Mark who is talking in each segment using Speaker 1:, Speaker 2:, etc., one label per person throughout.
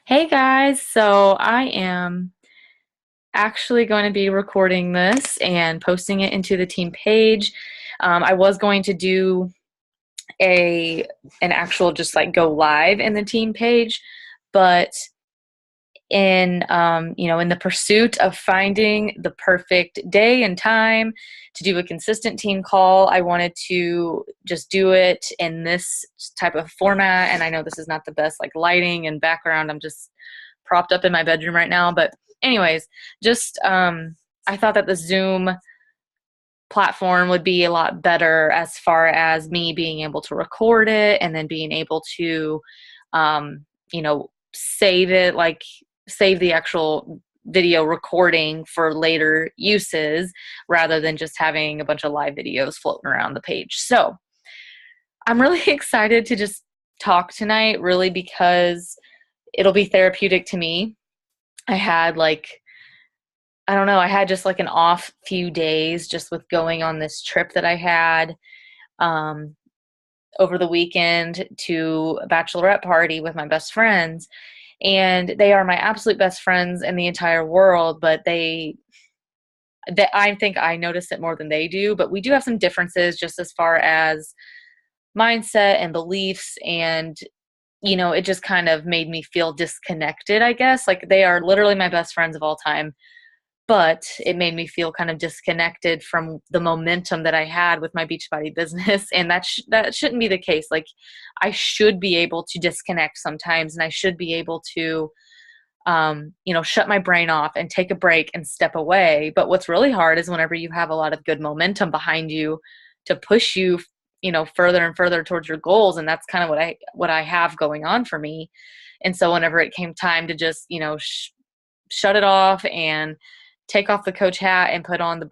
Speaker 1: Hey guys, so I am actually going to be recording this and posting it into the team page. I was going to do a an actual just like go live in the team page, but in the pursuit of finding the perfect day and time to do a consistent team call, I wanted to just do it in this type of format. And I know this is not the best like lighting and background. I'm just propped up in my bedroom right now, but anyways, just I thought that the Zoom platform would be a lot better as far as me being able to record it and then being able to save it, like save the actual video recording for later uses rather than just having a bunch of live videos floating around the page. So I'm really excited to just talk tonight, really, because it'll be therapeutic to me. I had like I don't know, I had just like an off few days just with going on this trip that I had um, over the weekend to a bachelorette party with my best friends. And they are my absolute best friends in the entire world, but I think I notice it more than they do. But we do have some differences just as far as mindset and beliefs. And, it just kind of made me feel disconnected, I guess. Like they are literally my best friends of all time, but it made me feel kind of disconnected from the momentum that I had with my Beachbody business, and that shouldn't be the case. Like I should be able to disconnect sometimes, and I should be able to shut my brain off and take a break and step away. But what's really hard is whenever you have a lot of good momentum behind you to push you, further and further towards your goals, and that's kind of what I have going on for me. And so whenever it came time to just, shut it off and take off the coach hat and put on the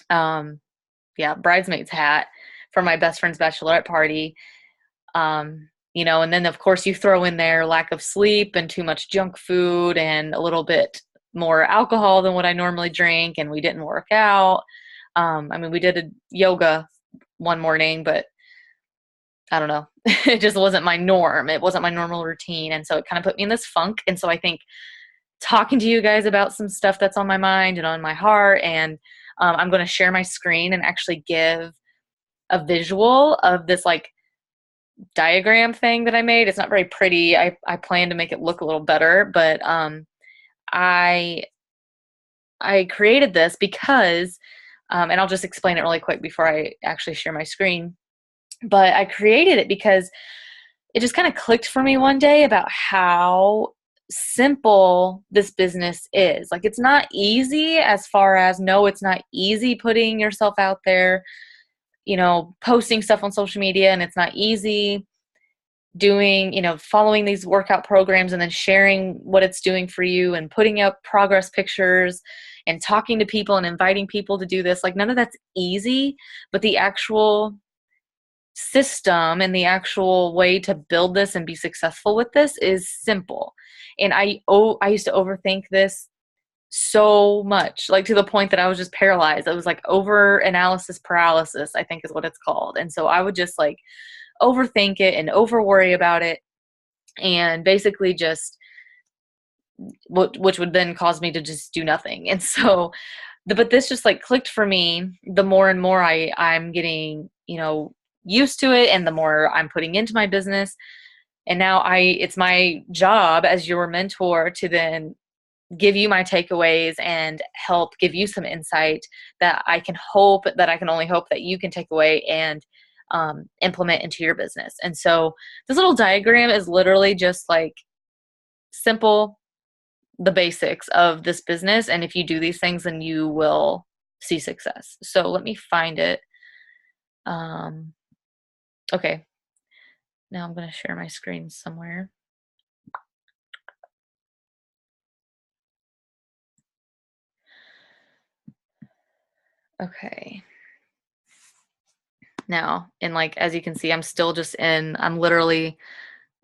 Speaker 1: um, bridesmaid's hat for my best friend's bachelorette party. And then of course you throw in there lack of sleep and too much junk food and a little bit more alcohol than what I normally drink, and we didn't work out. We did a yoga one morning, but I don't know. It just wasn't my norm. It wasn't my normal routine. And so it kind of put me in this funk. And so I think talking to you guys about some stuff that's on my mind and on my heart. And I'm going to share my screen and actually give a visual of this like diagram thing that I made. It's not very pretty. I plan to make it look a little better, but I I created this because, and I'll just explain it really quick before I actually share my screen. But I created it because it just kind of clicked for me one day about how simple this business is. Like, it's not easy as far as, no, it's not easy putting yourself out there, posting stuff on social media, and it's not easy doing, following these workout programs and then sharing what it's doing for you and putting up progress pictures and talking to people and inviting people to do this. Like, none of that's easy, but the actual system and the actual way to build this and be successful with this is simple. And I used to overthink this so much, like to the point that I was just paralyzed. It was like over analysis paralysis, I think is what it's called. And so I would just like overthink it and over worry about it, and basically just which would then cause me to just do nothing. And so but this just like clicked for me. The more and more I'm getting, used to it, and the more I'm putting into my business. And now it's my job as your mentor to then give you my takeaways and help give you some insight that I can only hope that you can take away and implement into your business. And so this little diagram is literally just like simple, the basics of this business. And if you do these things, then you will see success. So let me find it. Um, okay. Now I'm going to share my screen somewhere. Okay. Now, and like, as you can see, I'm literally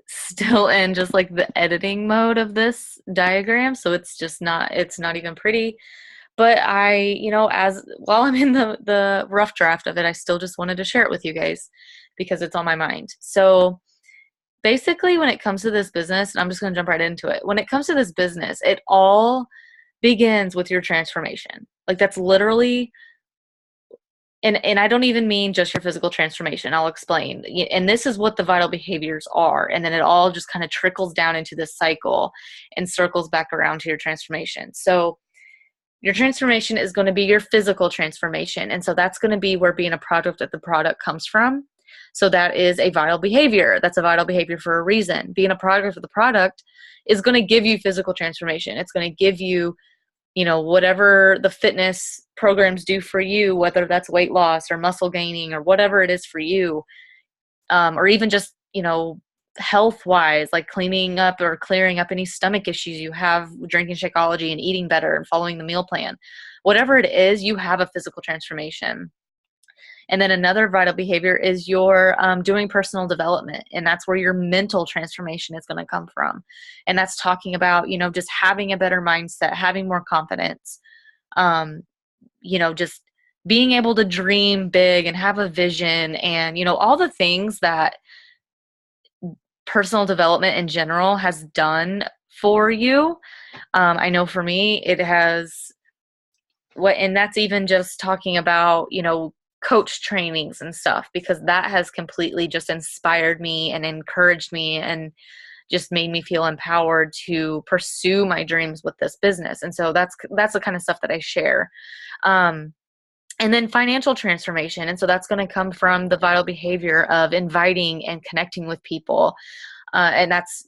Speaker 1: still in just like the editing mode of this diagram. So it's not even pretty. But as while I'm in the rough draft of it, I still just wanted to share it with you guys because it's on my mind. So basically when it comes to this business, and I'm just going to jump right into it. When it comes to this business, it all begins with your transformation. Like that's literally, and I don't even mean just your physical transformation. I'll explain. And this is what the vital behaviors are. And then it all just kind of trickles down into this cycle and circles back around to your transformation. So your transformation is going to be your physical transformation. And so that's going to be where being a product of the product comes from. So that is a vital behavior. That's a vital behavior for a reason. Being a product of the product is going to give you physical transformation. It's going to give you, whatever the fitness programs do for you, whether that's weight loss or muscle gaining or whatever it is for you, or even just, health wise, like cleaning up or clearing up any stomach issues you have, drinking Shakeology and eating better and following the meal plan. Whatever it is, you have a physical transformation. And then another vital behavior is your doing personal development. And that's where your mental transformation is going to come from. And that's talking about, just having a better mindset, having more confidence, just being able to dream big and have a vision and, all the things that personal development in general has done for you. I know for me, it has and that's even just talking about, coach trainings and stuff, because that has completely just inspired me and encouraged me and just made me feel empowered to pursue my dreams with this business. And so that's the kind of stuff that I share. And then financial transformation. And so that's going to come from the vital behavior of inviting and connecting with people. And that's,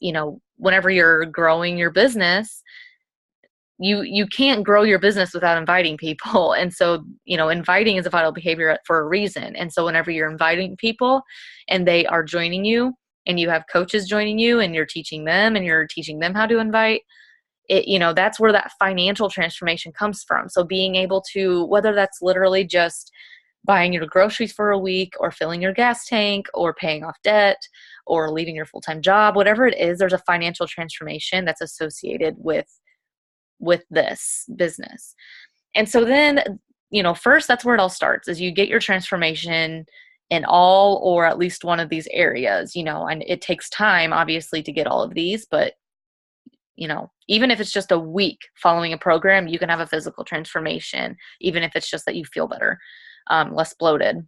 Speaker 1: whenever you're growing your business, you can't grow your business without inviting people. And so, inviting is a vital behavior for a reason. And so whenever you're inviting people and they are joining you and you have coaches joining you and you're teaching them how to invite it, that's where that financial transformation comes from. So being able to, whether that's literally just buying your groceries for a week or filling your gas tank or paying off debt or leaving your full-time job, whatever it is, there's a financial transformation that's associated with this business. And so then, first, that's where it all starts, is you get your transformation in all or at least one of these areas, and it takes time, obviously, to get all of these, but, even if it's just a week following a program, you can have a physical transformation, even if it's just that you feel better, less bloated.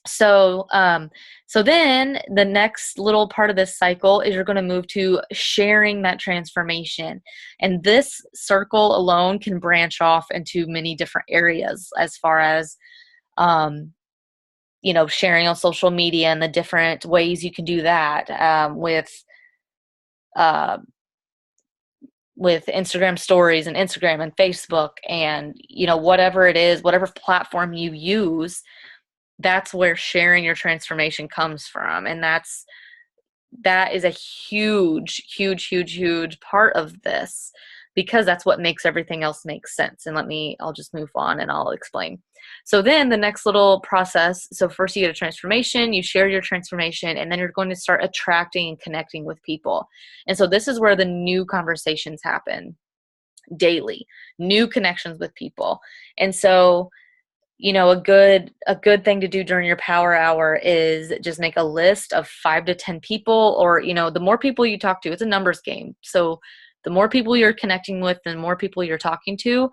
Speaker 1: So then the next little part of this cycle is you're going to move to sharing that transformation. And this circle alone can branch off into many different areas as far as, sharing on social media and the different ways you can do that, with Instagram stories and Instagram and Facebook and, whatever it is, whatever platform you use. That's where sharing your transformation comes from. And that is a huge, huge, huge, huge part of this, because that's what makes everything else make sense. And I'll just move on and I'll explain. So then the next little process, so first you get a transformation, you share your transformation, and then you're going to start attracting and connecting with people. And so this is where the new conversations happen daily, new connections with people. And so a good thing to do during your power hour is just make a list of 5 to 10 people, or, the more people you talk to, it's a numbers game. So the more people you're connecting with, the more people you're talking to,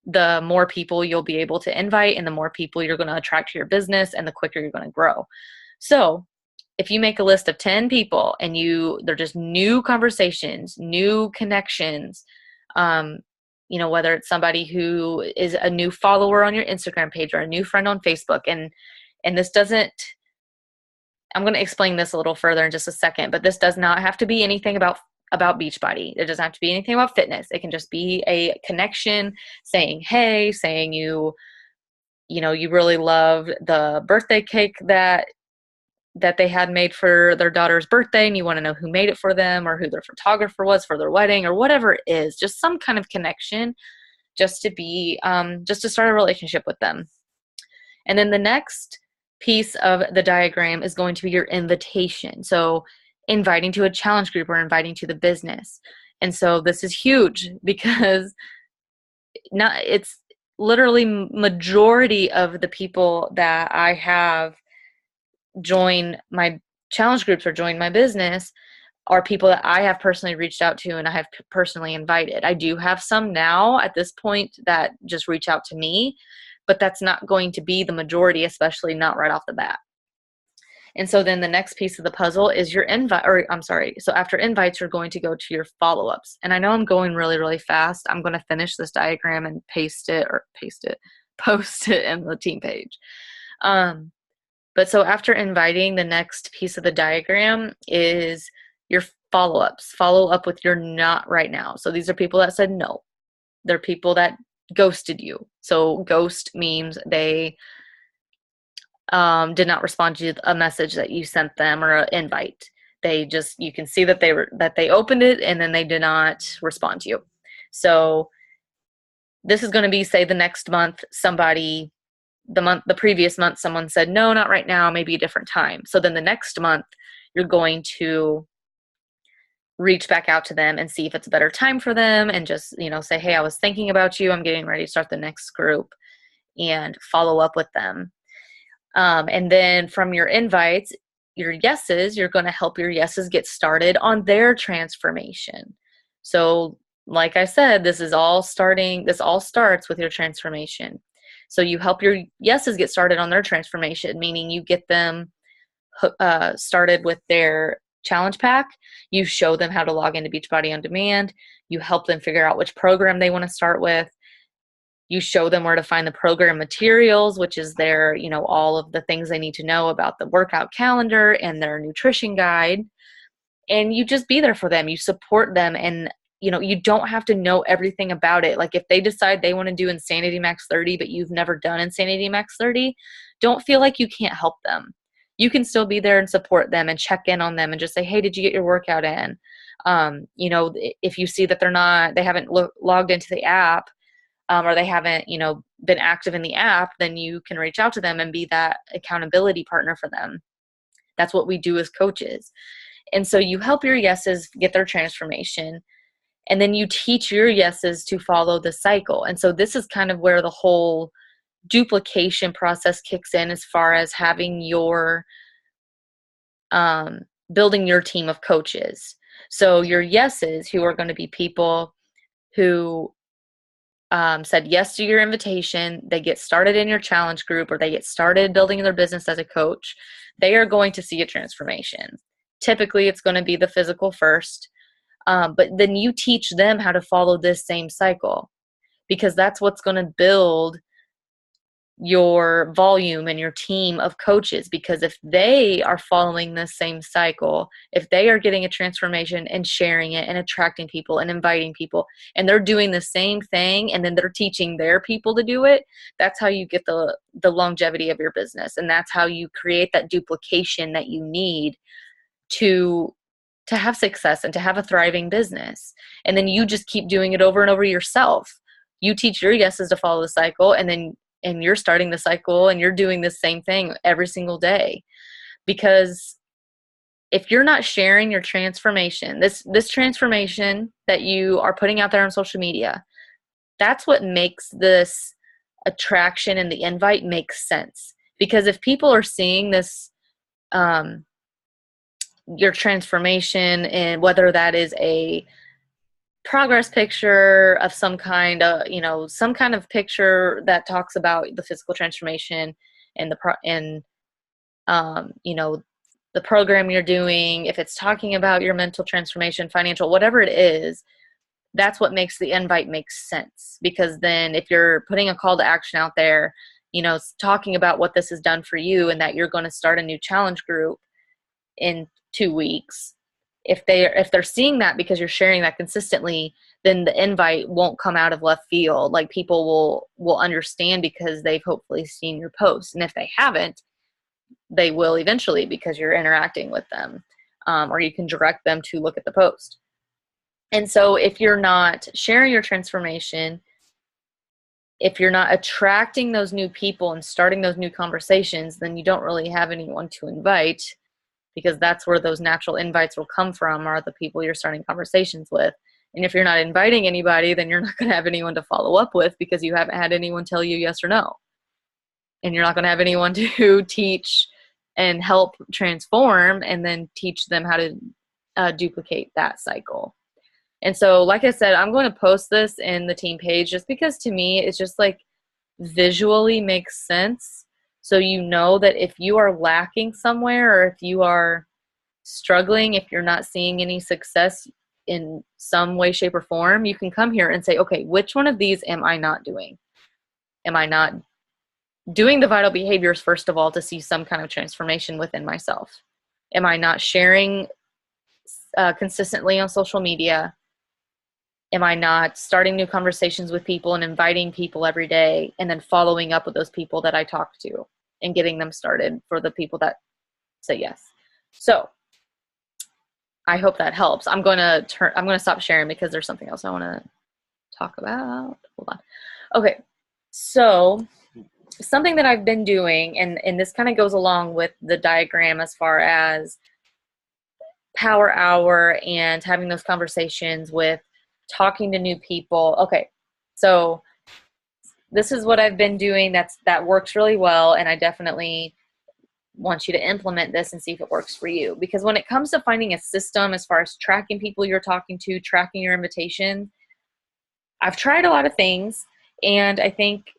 Speaker 1: the more people you'll be able to invite, and the more people you're going to attract to your business, and the quicker you're going to grow. So if you make a list of 10 people and they're just new conversations, new connections, whether it's somebody who is a new follower on your Instagram page or a new friend on Facebook. And this doesn't, I'm going to explain this a little further in just a second, but this does not have to be anything about Beachbody. It doesn't have to be anything about fitness. It can just be a connection, saying, hey, saying you really love the birthday cake that they had made for their daughter's birthday, and you want to know who made it for them or who their photographer was for their wedding or whatever it is, just some kind of connection, just to start a relationship with them. And then the next piece of the diagram is going to be your invitation. So inviting to a challenge group or inviting to the business. And so this is huge, because it's literally majority of the people that I have join my challenge groups or join my business are people that I have personally reached out to and I have personally invited. I do have some now at this point that just reach out to me, but that's not going to be the majority, especially not right off the bat. And so then the next piece of the puzzle is your invite, or I'm sorry. So after invites, you're going to go to your follow-ups. And I know I'm going really, really fast. I'm going to finish this diagram and post it in the team page. But so after inviting, the next piece of the diagram is your follow-ups. Follow up with your not right now. So these are people that said no. They're people that ghosted you. So ghost means they did not respond to a message that you sent them or an invite. They just, you can see that they opened it and then they did not respond to you. So this is going to be, say, the next month, the previous month, someone said, no, not right now, maybe a different time. So then the next month, you're going to reach back out to them and see if it's a better time for them and just, say, hey, I was thinking about you. I'm getting ready to start the next group, and follow up with them. And then from your invites, your yeses, you're going to help your yeses get started on their transformation. So like I said, this all starts with your transformation. So you help your yeses get started on their transformation, meaning you get them started with their challenge pack. You show them how to log into Beachbody On Demand. You help them figure out which program they want to start with. You show them where to find the program materials, which is their, all of the things they need to know about the workout calendar and their nutrition guide. And you just be there for them. You support them. And, you don't have to know everything about it. Like if they decide they want to do Insanity Max 30, but you've never done Insanity Max 30, don't feel like you can't help them. You can still be there and support them and check in on them and just say, hey, did you get your workout in? If you see that they haven't logged into the app, or they haven't, been active in the app, then you can reach out to them and be that accountability partner for them. That's what we do as coaches. And so you help your yeses get their transformation, and then you teach your yeses to follow the cycle. And so this is kind of where the whole duplication process kicks in, as far as having your building your team of coaches. So your yeses, who are going to be people who said yes to your invitation, they get started in your challenge group, or they get started building their business as a coach, they are going to see a transformation. Typically, it's going to be the physical first, but then you teach them how to follow this same cycle, because that's what's going to build your volume and your team of coaches. Because if they are following this same cycle, if they are getting a transformation and sharing it and attracting people and inviting people, and they're doing the same thing, and then they're teaching their people to do it, that's how you get the longevity of your business. And that's how you create that duplication that you need to have success and to have a thriving business. And then you just keep doing it over and over yourself. You teach your yeses to follow the cycle, and you're starting the cycle, and you're doing the same thing every single day. Because if you're not sharing your transformation, this transformation that you are putting out there on social media, that's what makes this attraction and the invite make sense. Because if people are seeing this, your transformation, and whether that is a progress picture of some kind, some kind of picture that talks about the physical transformation and the program you're doing, if it's talking about your mental transformation, financial, whatever it is, that's what makes the invite make sense. Because then if you're putting a call to action out there, talking about what this has done for you, and that you're going to start a new challenge group in 2 weeks, if they're seeing that because you're sharing that consistently, then the invite won't come out of left field. Like, people will understand because they've hopefully seen your post. And if they haven't, they will eventually, because you're interacting with them, or you can direct them to look at the post. And so if you're not sharing your transformation, if you're not attracting those new people and starting those new conversations, then you don't really have anyone to invite, because that's where those natural invites will come from, are the people you're starting conversations with. And if you're not inviting anybody, then you're not going to have anyone to follow up with, because you haven't had anyone tell you yes or no. And you're not going to have anyone to teach and help transform, and then teach them how to duplicate that cycle. And so, like I said, I'm going to post this in the team page just because to me, it's just like visually makes sense. So you know that if you are lacking somewhere, or if you are struggling, if you're not seeing any success in some way, shape, or form, you can come here and say, okay, which one of these am I not doing? Am I not doing the vital behaviors, first of all, to see some kind of transformation within myself? Am I not sharing consistently on social media? Am I not starting new conversations with people and inviting people every day, and then following up with those people that I talk to and getting them started for the people that say yes? So I hope that helps. I'm going to stop sharing because there's something else I want to talk about. Hold on. Okay. So something that I've been doing, and this kind of goes along with the diagram as far as power hour and having those conversations with talking to new people. Okay. So this is what I've been doing that works really well, and I definitely want you to implement this and see if it works for you. Because when it comes to finding a system as far as tracking people you're talking to, tracking your invitation, I've tried a lot of things, and I think,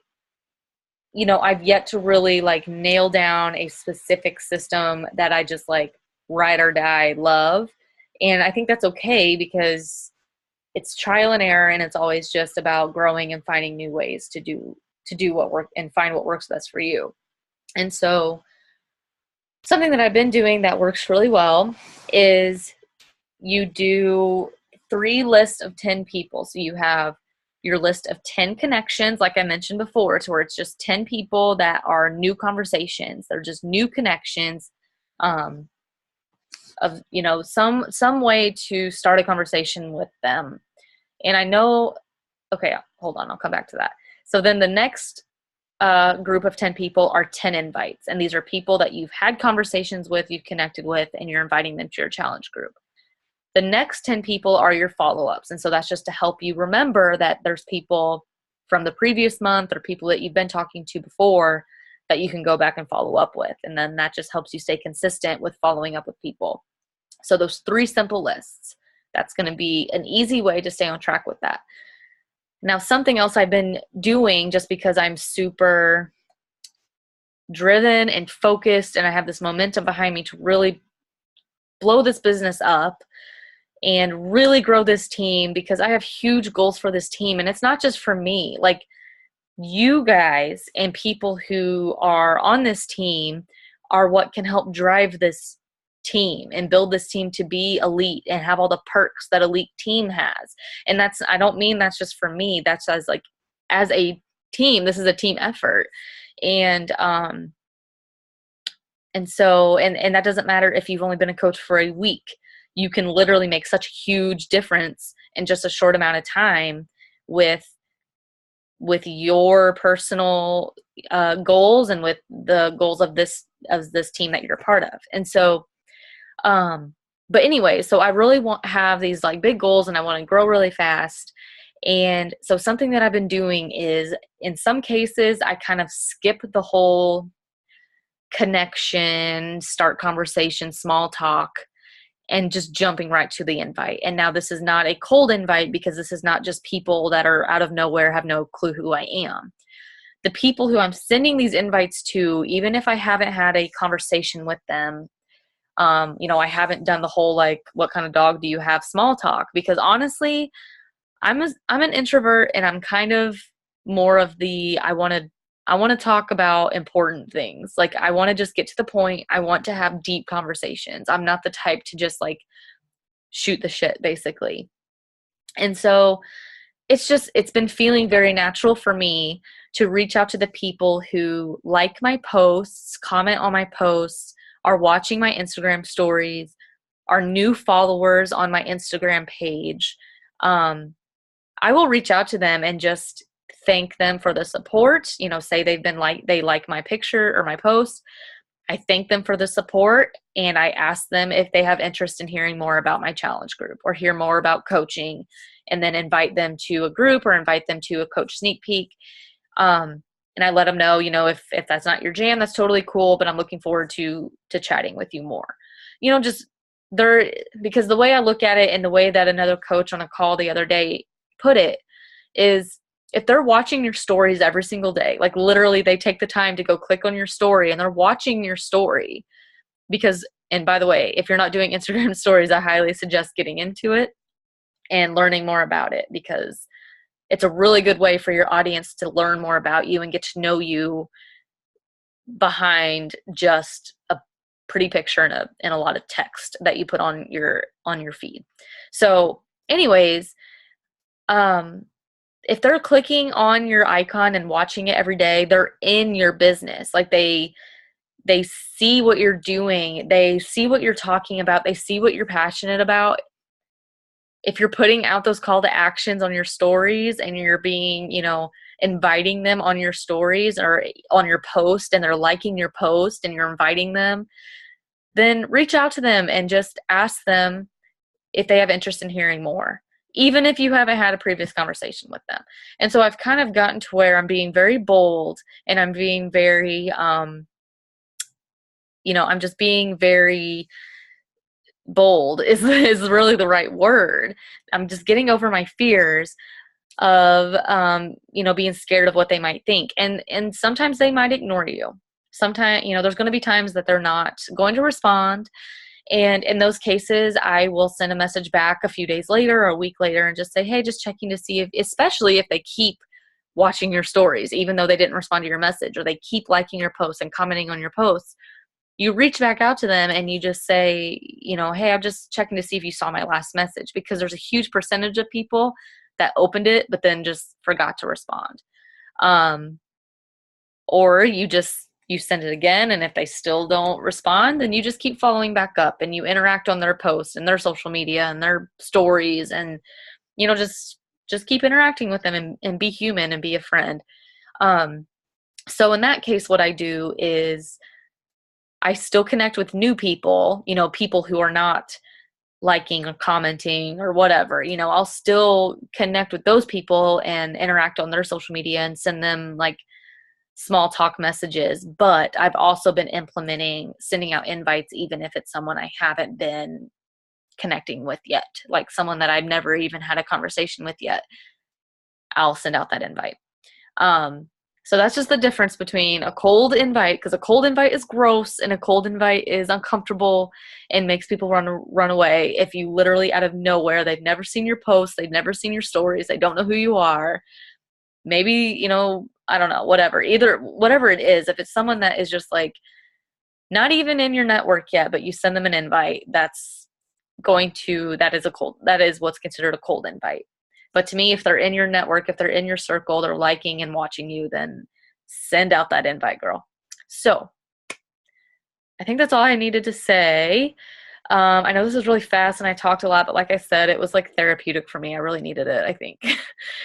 Speaker 1: I've yet to really like nail down a specific system that I just like ride or die love. And I think that's okay, because it's trial and error, and it's always just about growing and finding new ways to do what work and find what works best for you. And so something that I've been doing that works really well is you do 3 lists of 10 people. So you have your list of 10 connections, like I mentioned before, to where it's just 10 people that are new conversations. They're just new connections, of, some way to start a conversation with them. And I know, okay, hold on, I'll come back to that. So then the next group of 10 people are 10 invites. And these are people that you've had conversations with, you've connected with, and you're inviting them to your challenge group. The next 10 people are your follow-ups. And so that's just to help you remember that there's people from the previous month or people that you've been talking to before that you can go back and follow up with. And then that just helps you stay consistent with following up with people. So those 3 simple lists, that's going to be an easy way to stay on track with that. Now, something else I've been doing, just because I'm super driven and focused and I have this momentum behind me to really blow this business up and really grow this team, because I have huge goals for this team. And it's not just for me. Like, you guys and people who are on this team are what can help drive this team and build this team to be elite and have all the perks that elite team has. And I don't mean that's just for me. That's as a team. This is a team effort. And so that doesn't matter if you've only been a coach for a week. You can literally make such a huge difference in just a short amount of time with your personal goals and with the goals of this team that you're a part of. And so, but anyway, so I really have these like big goals, and I want to grow really fast. And so something that I've been doing is, in some cases, I kind of skip the whole connection, start conversation, small talk, and just jumping right to the invite. And now this is not a cold invite, because this is not just people that are out of nowhere, have no clue who I am. The people who I'm sending these invites to, even if I haven't had a conversation with them, I haven't done the whole, like, what kind of dog do you have small talk, because honestly, I'm an introvert, and I'm kind of more of the, I want to talk about important things. Like, I want to just get to the point. I want to have deep conversations. I'm not the type to just like shoot the shit, basically. And so it's been feeling very natural for me to reach out to the people who like my posts, comment on my posts, are watching my Instagram stories, are new followers on my Instagram page. I will reach out to them and just thank them for the support, say they like my picture or my post. I thank them for the support, and I ask them if they have interest in hearing more about my challenge group or hear more about coaching, and then invite them to a group or invite them to a coach sneak peek. and I let them know, if that's not your jam, that's totally cool, but I'm looking forward to chatting with you more. Just there, because the way I look at it and the way that another coach on a call the other day put it is, if they're watching your stories every single day, like literally they take the time to go click on your story and they're watching your story because, and by the way, if you're not doing Instagram stories, I highly suggest getting into it and learning more about it, because it's a really good way for your audience to learn more about you and get to know you behind just a pretty picture and a lot of text that you put on your feed. So anyways, if they're clicking on your icon and watching it every day, they're in your business. Like they see what you're doing. They see what you're talking about. They see what you're passionate about. If you're putting out those call to actions on your stories and you're being, inviting them on your stories or on your post, and they're liking your post and you're inviting them, then reach out to them and just ask them if they have interest in hearing more, even if you haven't had a previous conversation with them. And so I've kind of gotten to where I'm being very bold, and I'm being very, I'm just being very bold is really the right word. I'm just getting over my fears of, being scared of what they might think. And sometimes they might ignore you. Sometimes, there's going to be times that they're not going to respond. And in those cases, I will send a message back a few days later or a week later and just say, hey, just checking to see if, especially if they keep watching your stories, even though they didn't respond to your message, or they keep liking your posts and commenting on your posts, you reach back out to them and you just say, hey, I'm just checking to see if you saw my last message, because there's a huge percentage of people that opened it, but then just forgot to respond. Or you send it again, and if they still don't respond, then you just keep following back up and you interact on their posts and their social media and their stories, and just keep interacting with them and be human and be a friend. So in that case, what I do is I still connect with new people, people who are not liking or commenting or whatever. I'll still connect with those people and interact on their social media and send them like small talk messages. But I've also been implementing sending out invites, even if it's someone I haven't been connecting with yet, like someone that I've never even had a conversation with yet. I'll send out that invite. So that's just the difference between a cold invite, because a cold invite is gross and a cold invite is uncomfortable and makes people run away. If you literally out of nowhere, they've never seen your posts, they've never seen your stories, they don't know who you are. Maybe, I don't know, whatever it is, if it's someone that is just like not even in your network yet, but you send them an invite, that is what's considered a cold invite. But to me, if they're in your network, if they're in your circle, they're liking and watching you, then send out that invite, girl. So I think that's all I needed to say. I know this is really fast and I talked a lot, but like I said, it was like therapeutic for me. I really needed it, I think,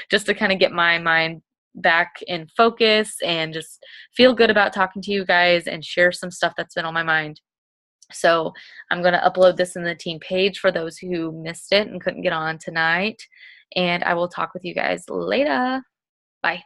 Speaker 1: just to kind of get my mind back in focus and just feel good about talking to you guys and share some stuff that's been on my mind. So I'm going to upload this in the team page for those who missed it and couldn't get on tonight. And I will talk with you guys later. Bye.